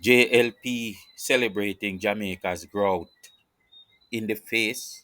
JLP celebrating Jamaica's growth in the face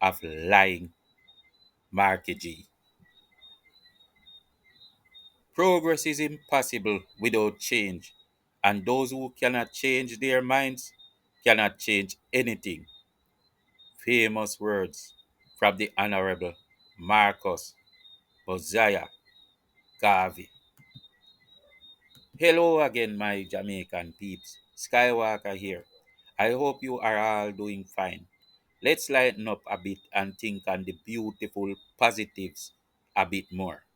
of lying Markie G. Progress is impossible without change, and those who cannot change their minds cannot change anything. Famous words from the Honorable Marcus Mosiah Garvey. Hello again, my Jamaican peeps. SkyWalker here. I hope you are all doing fine. Let's lighten up a bit and think on the beautiful positives a bit more.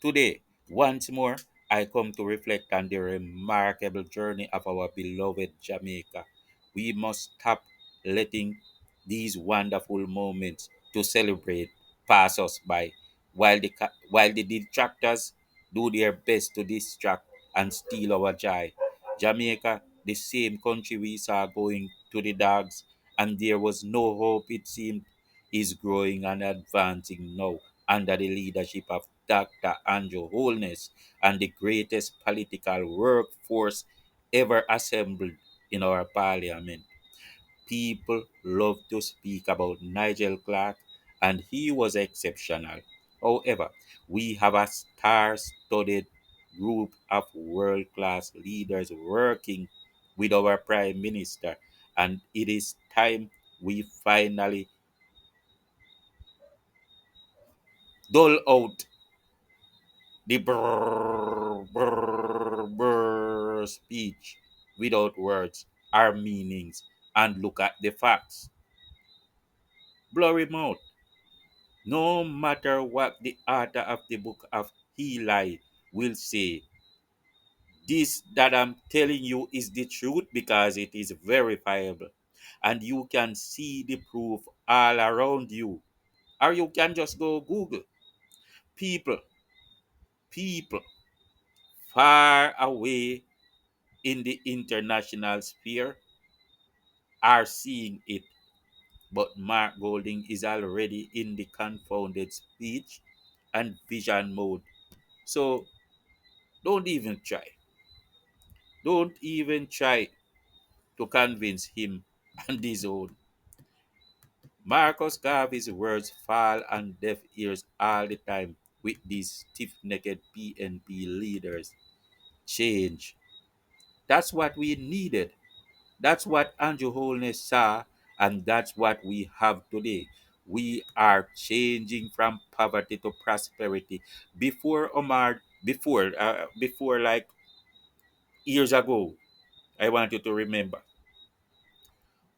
Today, once more, I come to reflect on the remarkable journey of our beloved Jamaica. We must stop letting these wonderful moments to celebrate pass us by, while the detractors do their best to distract and steal our joy. Jamaica, the same country we saw going to the dogs, and there was no hope, it seemed, is growing and advancing now under the leadership of Dr. Andrew Holness and the greatest political workforce ever assembled in our parliament. People love to speak about Nigel Clarke, and he was exceptional. However, we have a star studded group of world class leaders working with our Prime Minister, and it is time we finally dole out the brrrrbrrrbrrrbrrr speech without words or meanings and look at the facts. Blurry mouth. No matter what the author of the book of Eli will say, this that I'm telling you is the truth because it is verifiable. And you can see the proof all around you. Or you can just go Google. People, people far away in the international sphere are seeing it. But Mark Golding is already in the confounded speech and vision mode. So don't even try. Don't even try to convince him on his own. Marcus Garvey's words fall on deaf ears all the time with these stiff-necked PNP leaders. Change. That's what we needed. That's what Andrew Holness saw, and that's what we have today. We are changing from poverty to prosperity. Before like years ago, I want you to remember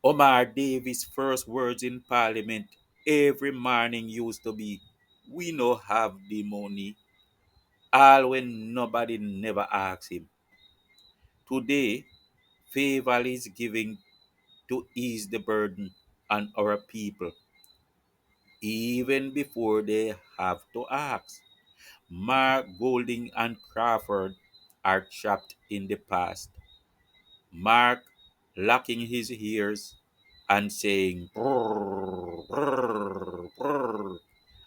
Omar Davis' first words in Parliament every morning used to be, "We no have the money," all when nobody never asked him. Today, favor is giving to ease the burden on our people, even before they have to ask. Mark Golding and Crawford are trapped in the past. Mark locking his ears and saying brrr, brrr, brrr,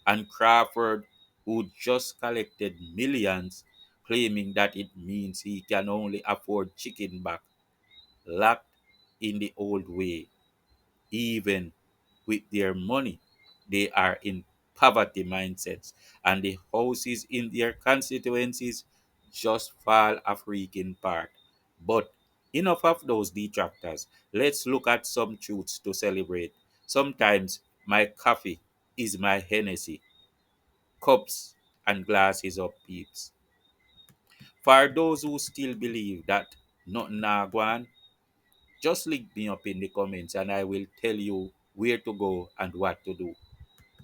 and Crawford, who just collected millions, claiming that it means he can only afford chicken back, locked in the old way. Even with their money, they are in poverty mindsets, and the houses in their constituencies just fall a freaking apart. But enough of those detractors. Let's look at some truths to celebrate. Sometimes my coffee is my Hennessy, cups and glasses of peeps. For those who still believe that nothing na gwan, just link me up in the comments and I will tell you where to go and what to do.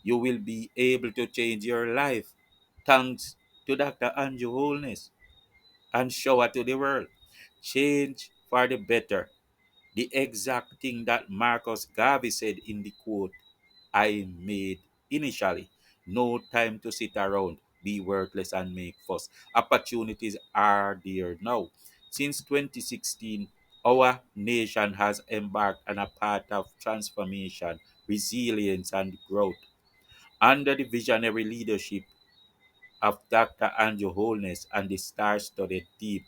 You will be able to change your life thanks to Dr. Andrew Holness and shower to the world. Change for the better. The exact thing that Marcus Garvey said in the quote I made initially. No time to sit around, be worthless, and make fuss. Opportunities are there now. Since 2016, our nation has embarked on a path of transformation, resilience, and growth. Under the visionary leadership of Dr. Andrew Holness and the star studded team,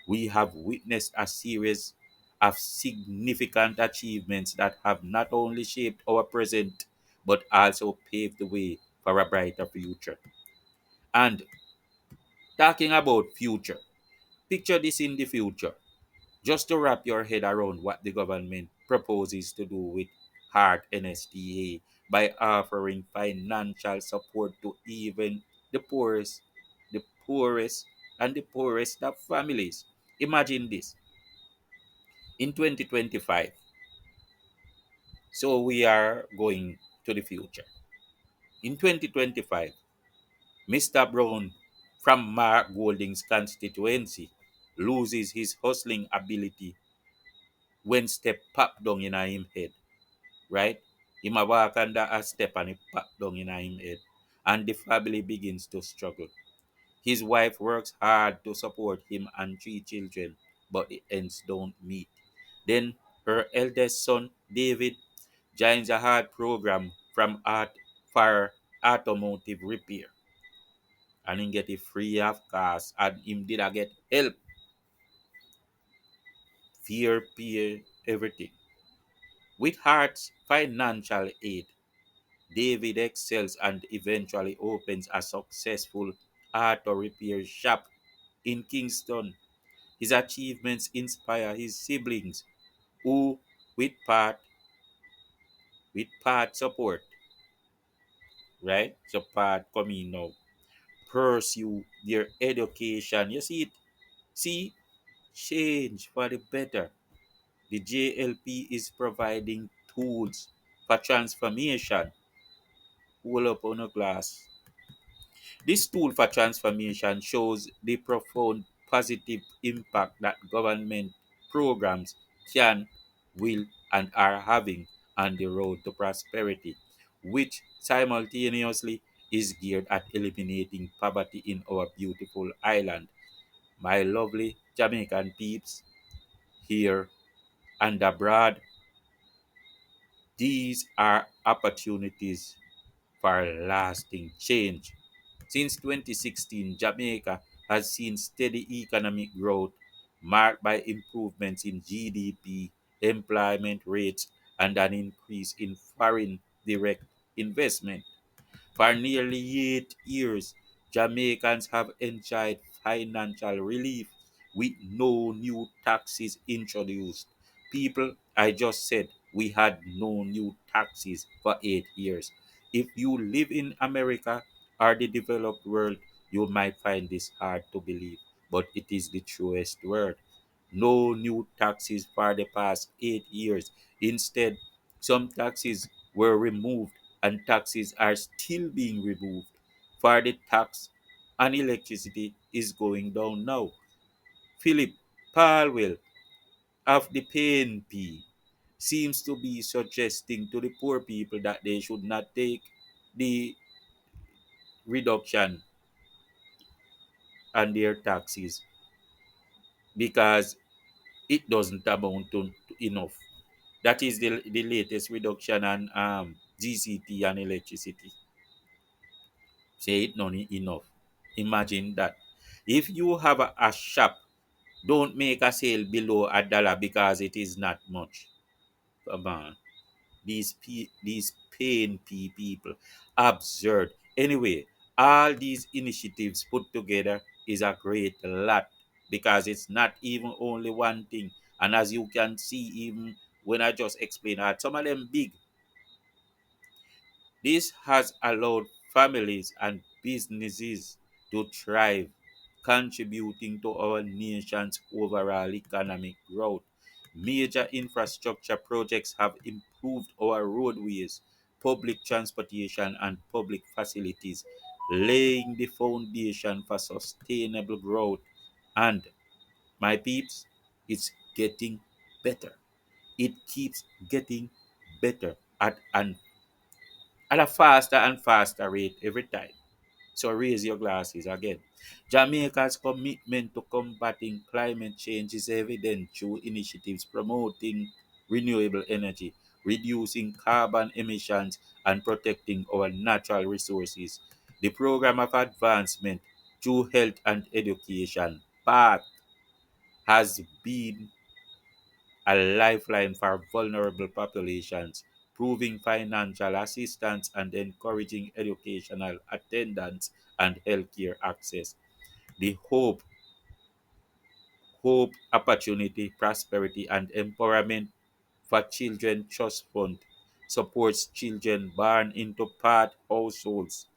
We have witnessed a series of significant achievements that have not only shaped our present but also paved the way for a brighter future. And talking about future, picture this in the future. Just to wrap your head around what the government proposes to do with hard NSTA by offering financial support to even the poorest, the poorest, and the poorest of families. Imagine this in 2025. So we are going to the future. In 2025, Mr. Brown from Mark Golding's constituency loses his hustling ability when step pop down in him head, right? Him a walk under a step and it pop down in him head. And the family begins to struggle. His wife works hard to support him and three children, but the ends don't meet. Then her eldest son, David, joins a hard program from art for automotive repair. And he get it free of cost and him did I get help, fear, peer, everything. With Hart's financial aid, David excels and eventually opens a successful auto repair shop in Kingston. His achievements inspire his siblings who, with part support, right? So part coming now, pursue their education. You see it? See, change for the better. The JLP is providing tools for transformation. Hold up on a glass. This tool for transformation shows the profound positive impact that government programs can, will, and are having on the road to prosperity, which simultaneously is geared at eliminating poverty in our beautiful island. My lovely Jamaican peeps here and abroad, these are opportunities for lasting change. Since 2016, Jamaica has seen steady economic growth marked by improvements in GDP, employment rates, and an increase in foreign direct investment. For nearly 8 years, Jamaicans have enjoyed financial relief with no new taxes introduced. People, I just said we had no new taxes for 8 years. If you live in America or the developed world, you might find this hard to believe, but it is the truest word. No new taxes for the past 8 years. Instead, some taxes were removed and taxes are still being removed. For the tax on electricity is going down now. Philip Palwell of the PNP seems to be suggesting to the poor people that they should not take the reduction on their taxes because it doesn't amount to enough. That is the latest reduction on GCT and electricity. Say it not enough. Imagine that. If you have a shop, don't make a sale below $1 because it is not much. Come on. These paying people. Absurd. Anyway, all these initiatives put together is a great lot because it's not even only one thing. And as you can see, even when I just explained that, some of them big. This has allowed families and businesses to thrive, contributing to our nation's overall economic growth. Major infrastructure projects have improved our roadways, public transportation, and public facilities, laying the foundation for sustainable growth. And my peeps, it's getting better. It keeps getting better at a faster and faster rate every time. So raise your glasses again. Jamaica's commitment to combating climate change is evident through initiatives promoting renewable energy, reducing carbon emissions, and protecting our natural resources. The program of advancement through health and education, path has been a lifeline for vulnerable populations, proving financial assistance and encouraging educational attendance and healthcare access. The hope, opportunity, prosperity, and empowerment for Children Trust Fund supports children born into part households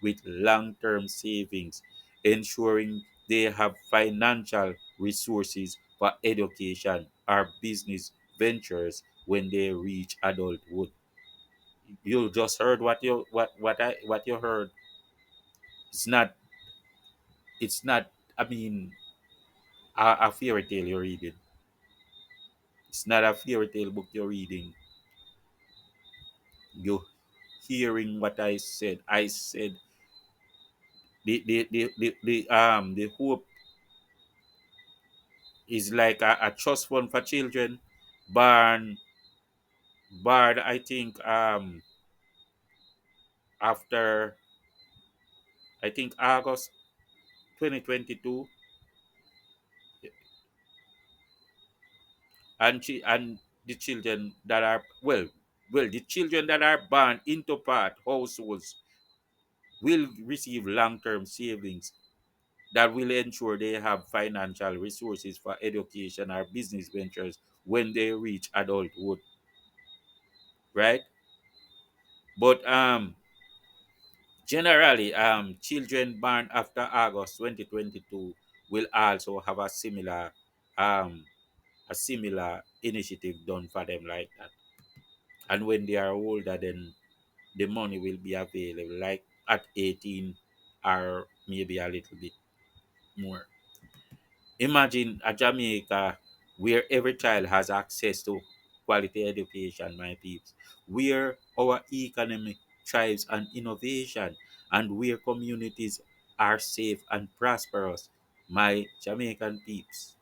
with long-term savings, ensuring they have financial resources for education or business ventures when they reach adulthood. You just heard what you heard. It's not it's not I mean a fairy tale you're reading. It's not a fairy tale book you're reading. You hearing what I said. I said the hope is like a trust fund for children born I think after I think August 2022, and the children that are the children that are born into part households will receive long-term savings that will ensure they have financial resources for education or business ventures when they reach adulthood, right? But generally, children born after August 2022 will also have um, a similar initiative done for them like that. And when they are older, then the money will be available, like at 18 or maybe a little bit more. Imagine a Jamaica where every child has access to quality education, my peeps, where our economy thrives on innovation, and where communities are safe and prosperous, my Jamaican peeps.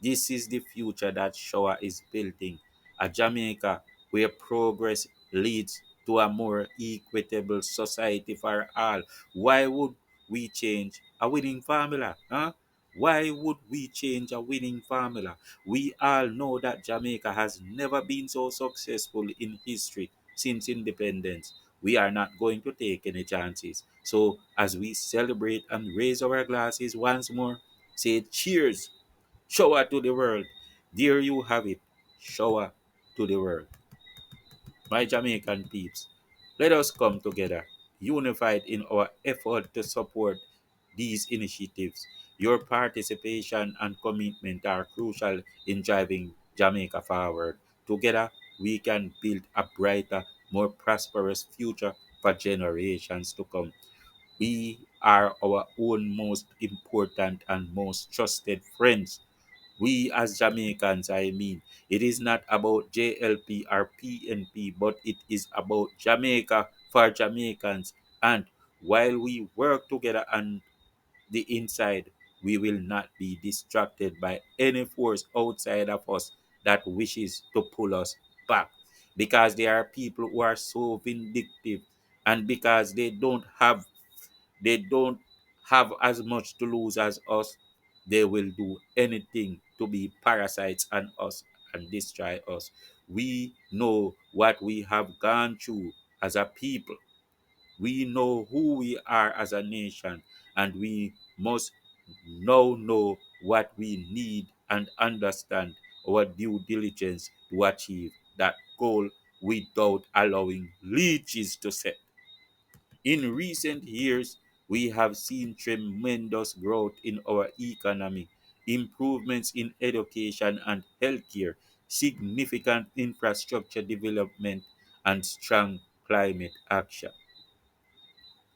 This is the future that Shoah is building. A Jamaica where progress leads to a more equitable society for all. Why would we change a winning formula? Huh? Why would we change a winning formula? We all know that Jamaica has never been so successful in history since independence. We are not going to take any chances. So, as we celebrate and raise our glasses once more, say cheers. Shower to the world. There you have it. Shower to the world. My Jamaican peeps, let us come together, unified in our effort to support these initiatives. Your participation and commitment are crucial in driving Jamaica forward. Together, we can build a brighter, more prosperous future for generations to come. We are our own most important and most trusted friends. We as Jamaicans, I mean, it is not about JLP or PNP, but it is about Jamaica for Jamaicans. And while we work together on the inside, we will not be distracted by any force outside of us that wishes to pull us back. Because there are people who are so vindictive, and because they don't have as much to lose as us, they will do anything to be parasites on us and destroy us. We know what we have gone through as a people. We know who we are as a nation, and we must now know what we need and understand our due diligence to achieve that goal without allowing leeches to set. In recent years, we have seen tremendous growth in our economy, improvements in education and healthcare, significant infrastructure development, and strong climate action.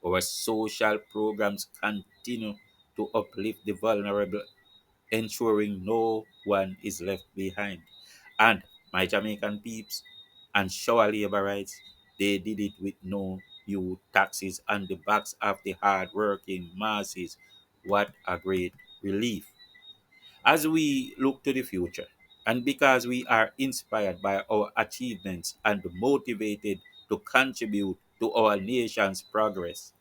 Our social programs continue to uplift the vulnerable, ensuring no one is left behind. And my Jamaican peeps and shower labor rights, they did it with no new taxes on the backs of the hard-working masses. What a great relief. As we look to the future, and because we are inspired by our achievements and motivated to contribute to our nation's progress,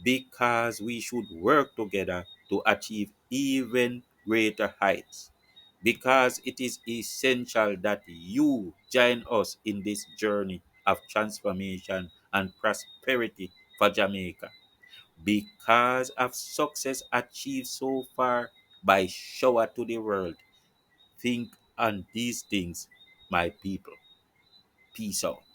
because we should work together to achieve even greater heights, because it is essential that you join us in this journey of transformation and prosperity for Jamaica. Because of success achieved so far by shower to the world, think on these things, my people. Peace out.